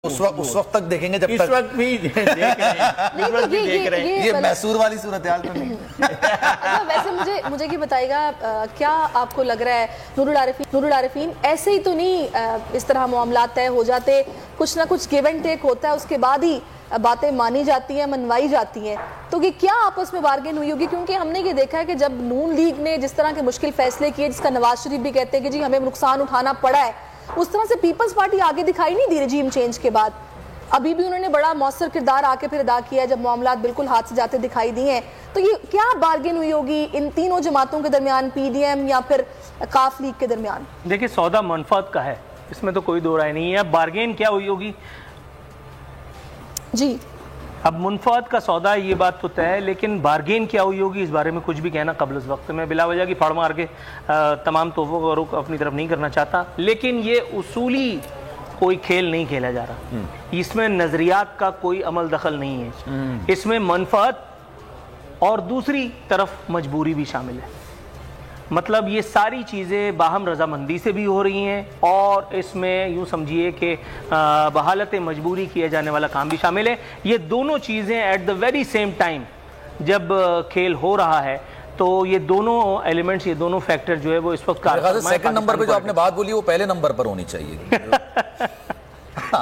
اس وقت تک دیکھیں گے جب اس وقت بھی دیکھ رہے ہیں یہ میسور والی صورتحال تو نہیں۔ ویسے مجھے یہ بتائے گا کیا آپ کو لگ رہا ہے نور العارفین ایسے ہی تو نہیں اس طرح معاملات طے ہو جاتے، کچھ نہ کچھ گیو اینڈ ٹیک ہوتا ہے، اس کے بعد ہی باتیں مانی جاتی ہیں، منوائی جاتی ہیں، تو یہ کیا آپس میں بارگین ہوئی ہوگی؟ کیونکہ ہم نے یہ دیکھا ہے کہ جب نون لیگ نے جس طرح کے مشکل فیصلے کیے، جس کا نواز شریف بھی کہتے ہیں کہ جی ہمیں نقصان اٹھانا پڑا ہے، اس طرح سے پیپلز پارٹی آگے دکھائی نہیں دی رجیم چینج کے بعد۔ ابھی بھی انہوں نے بڑا مؤثر کردار آ کے پھر ادا کیا ہے جب معاملات بالکل ہاتھ سے جاتے دکھائی دیے ہیں، تو یہ کیا بارگین ہوئی ہوگی ان تینوں جماعتوں کے درمیان، پی ڈی ایم یا پھر کاف لیگ کے درمیان؟ دیکھیں سودا منفعت کا ہے، اس میں تو کوئی دو رائے نہیں ہے۔ بارگین کیا ہوئی ہوگی؟ جی اب منفعت کا سودا یہ بات تو طے ہے، لیکن بارگین کیا ہوئی ہوگی اس بارے میں کچھ بھی کہنا قبل از وقت۔ میں بلا وجہ کی پھاڑ مار کے تمام تحفوں کا رخ اپنی طرف نہیں کرنا چاہتا، لیکن یہ اصولی کوئی کھیل نہیں کھیلا جا رہا، اس میں نظریات کا کوئی عمل دخل نہیں ہے، اس میں منفعت اور دوسری طرف مجبوری بھی شامل ہے۔ مطلب یہ ساری چیزیں باہم رضامندی سے بھی ہو رہی ہیں، اور اس میں یوں سمجھیے کہ بحالت مجبوری کیا جانے والا کام بھی شامل ہے۔ یہ دونوں چیزیں at the very same time جب کھیل ہو رہا ہے، تو یہ دونوں ایلیمنٹس، یہ دونوں فیکٹر جو ہے وہ اس وقت سیکنڈ نمبر پہ جو آپ نے بات بولی وہ پہلے نمبر پر ہونی چاہیے۔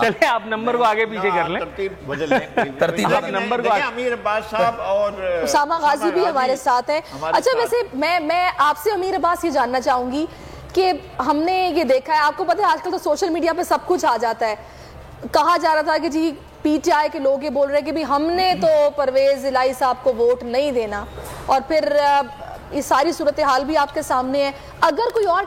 چلیں آپ نمبر کو آگے پیچھے کر لیں، ترتیب آپ نمبر کو امیر عباس صاحب اور اسامہ غازی بھی ہمارے ساتھ ہیں۔ اچھا ویسے میں آپ سے امیر عباس یہ جاننا چاہوں گی کہ ہم نے یہ دیکھا ہے، آپ کو پتہ ہے آج کل تو سوشل میڈیا پہ سب کچھ آ جاتا ہے، کہا جا رہا تھا کہ جی پی ٹی آئی کے لوگ یہ بول رہے ہیں کہ بھی ہم نے تو پرویز الہی صاحب کو ووٹ نہیں دینا، اور پھر یہ ساری صورتحال بھی آپ کے سامنے ہے۔ اگر کوئی اور